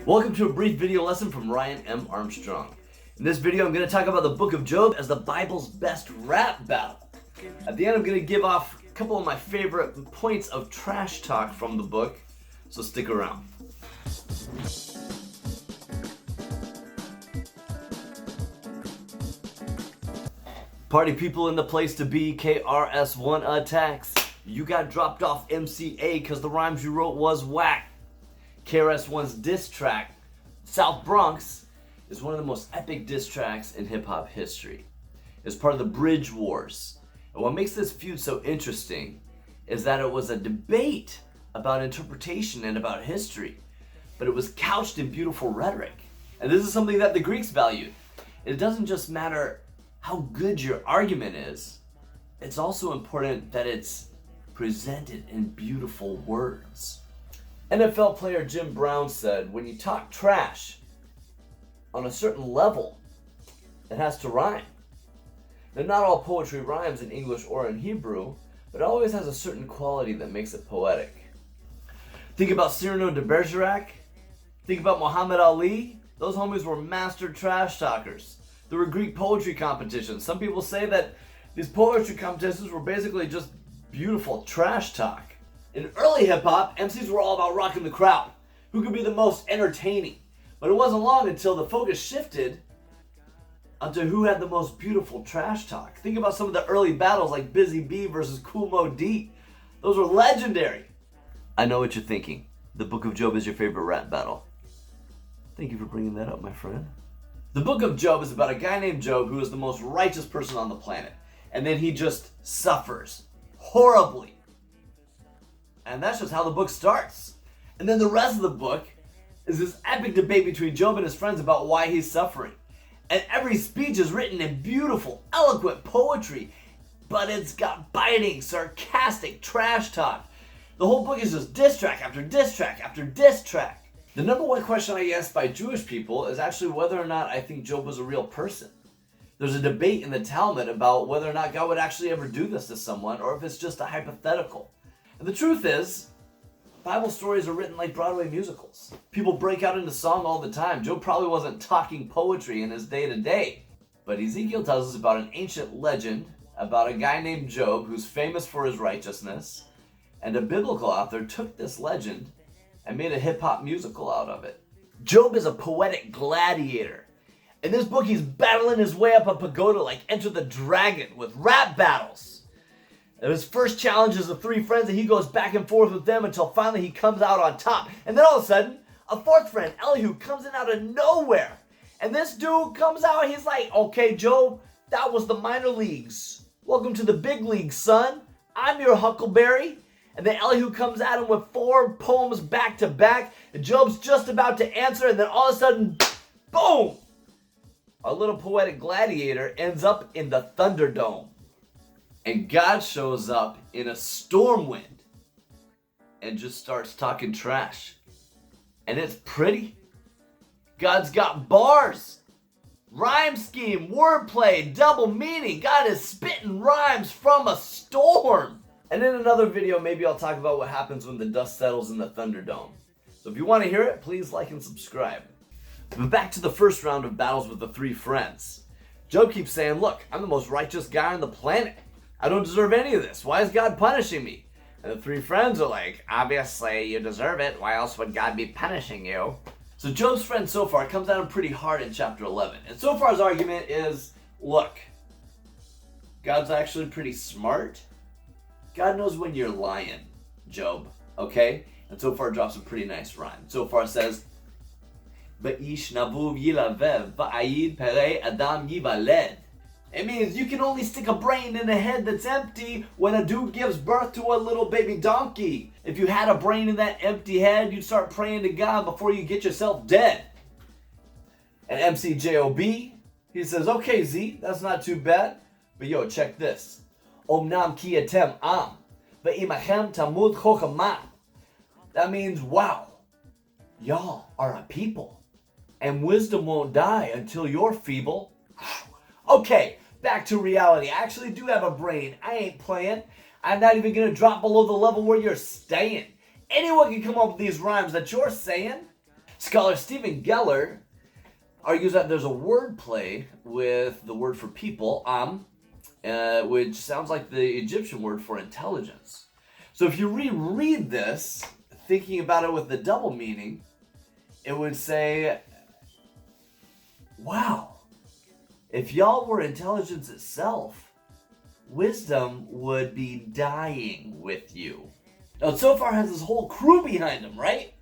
Welcome to a brief video lesson from Ryan M. Armstrong. In this video, I'm going to talk about the book of Job as the Bible's best rap battle. At the end, I'm going to give off a couple of my favorite points of trash talk from the book, so stick around. Party people in the place to be, KRS-One attacks. You got dropped off MCA because the rhymes you wrote was whack. KRS-One's diss track, South Bronx, is one of the most epic diss tracks in hip-hop history. It's part of the Bridge Wars. And what makes this feud so interesting is that it was a debate about interpretation and about history, but it was couched in beautiful rhetoric. And this is something that the Greeks valued. It doesn't just matter how good your argument is, it's also important that it's presented in beautiful words. NFL player Jim Brown said, when you talk trash on a certain level, it has to rhyme. Now, not all poetry rhymes in English or in Hebrew, but it always has a certain quality that makes it poetic. Think about Cyrano de Bergerac. Think about Muhammad Ali. Those homies were master trash talkers. There were Greek poetry competitions. Some people say that these poetry competitions were basically just beautiful trash talk. In early hip-hop, MCs were all about rocking the crowd, who could be the most entertaining. But it wasn't long until the focus shifted onto who had the most beautiful trash talk. Think about some of the early battles like Busy Bee versus Kool Moe Dee. Those were legendary. I know what you're thinking. The Book of Job is your favorite rap battle. Thank you for bringing that up, my friend. The Book of Job is about a guy named Job who is the most righteous person on the planet. And then he just suffers horribly. And that's just how the book starts. And then the rest of the book is this epic debate between Job and his friends about why he's suffering. And every speech is written in beautiful, eloquent poetry, but it's got biting, sarcastic trash talk. The whole book is just diss track after diss track after diss track. The number one question I asked by Jewish people is actually whether or not I think Job was a real person. There's a debate in the Talmud about whether or not God would actually ever do this to someone, or if it's just a hypothetical. And the truth is, Bible stories are written like Broadway musicals. People break out into song all the time. Job probably wasn't talking poetry in his day-to-day. But Ezekiel tells us about an ancient legend about a guy named Job who's famous for his righteousness. And a biblical author took this legend and made a hip-hop musical out of it. Job is a poetic gladiator. In this book, he's battling his way up a pagoda like Enter the Dragon with rap battles. And his first challenge is the three friends, and he goes back and forth with them until finally he comes out on top. And then all of a sudden, a fourth friend, Elihu, comes in out of nowhere. And this dude comes out, he's like, okay, Job, that was the minor leagues. Welcome to the big leagues, son. I'm your Huckleberry. And then Elihu comes at him with 4 poems back to back. And Job's just about to answer, and then all of a sudden, boom! Our little poetic gladiator ends up in the Thunderdome. And God shows up in a storm wind and just starts talking trash. And it's pretty. God's got bars, rhyme scheme, wordplay, double meaning. God is spitting rhymes from a storm. And in another video, maybe I'll talk about what happens when the dust settles in the Thunderdome. So if you want to hear it, please like and subscribe. But back to the first round of battles with the 3 friends. Job keeps saying, look, I'm the most righteous guy on the planet. I don't deserve any of this. Why is God punishing me? And the 3 friends are like, obviously you deserve it. Why else would God be punishing you? So Job's friend Sophar comes at him pretty hard in chapter 11. And Sophar's argument is, look, God's actually pretty smart. God knows when you're lying, Job, okay? And Sophar drops a pretty nice rhyme. Sophar says, Ba'ish navuv yilavev, ba'ayid perei adam yivaled. It means you can only stick a brain in a head that's empty when a dude gives birth to a little baby donkey. If you had a brain in that empty head, you'd start praying to God before you get yourself dead. And MC Job, he says, okay, Z, that's not too bad. But yo, check this. Omnam ki etem am, ve'imachem tamud chochama. That means, wow, y'all are a people. And wisdom won't die until you're feeble. Okay, back to reality. I actually do have a brain. I ain't playing. I'm not even going to drop below the level where you're staying. Anyone can come up with these rhymes that you're saying. Scholar Stephen Geller argues that there's a word play with the word for people, which sounds like the Egyptian word for intelligence. So if you reread this, thinking about it with the double meaning, it would say, wow, if y'all were intelligence itself, wisdom would be dying with you. Now, Zophar has this whole crew behind him, right?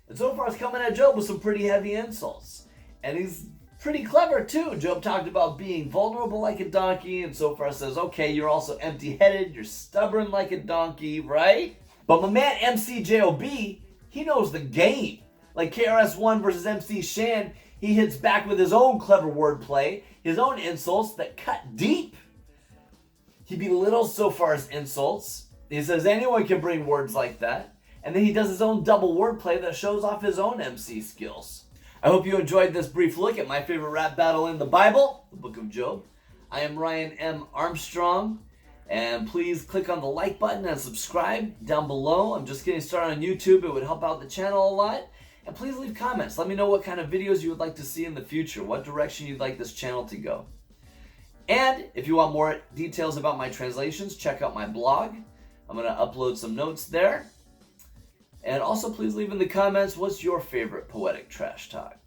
And Zophar's coming at Job with some pretty heavy insults. And he's pretty clever, too. Job talked about being vulnerable like a donkey, and Zophar says, okay, you're also empty-headed, you're stubborn like a donkey, right? But my man MCJOB, he knows the game. Like KRS-One versus MC Shan, he hits back with his own clever wordplay, his own insults that cut deep. He belittles Zophar's insults. He says anyone can bring words like that. And then he does his own double wordplay that shows off his own MC skills. I hope you enjoyed this brief look at my favorite rap battle in the Bible, the Book of Job. I am Ryan M. Armstrong. And please click on the like button and subscribe down below. I'm just getting started on YouTube. It would help out the channel a lot. And please leave comments. Let me know what kind of videos you would like to see in the future, what direction you'd like this channel to go. And if you want more details about my translations, check out my blog. I'm going to upload some notes there. And also please leave in the comments, what's your favorite poetic trash talk?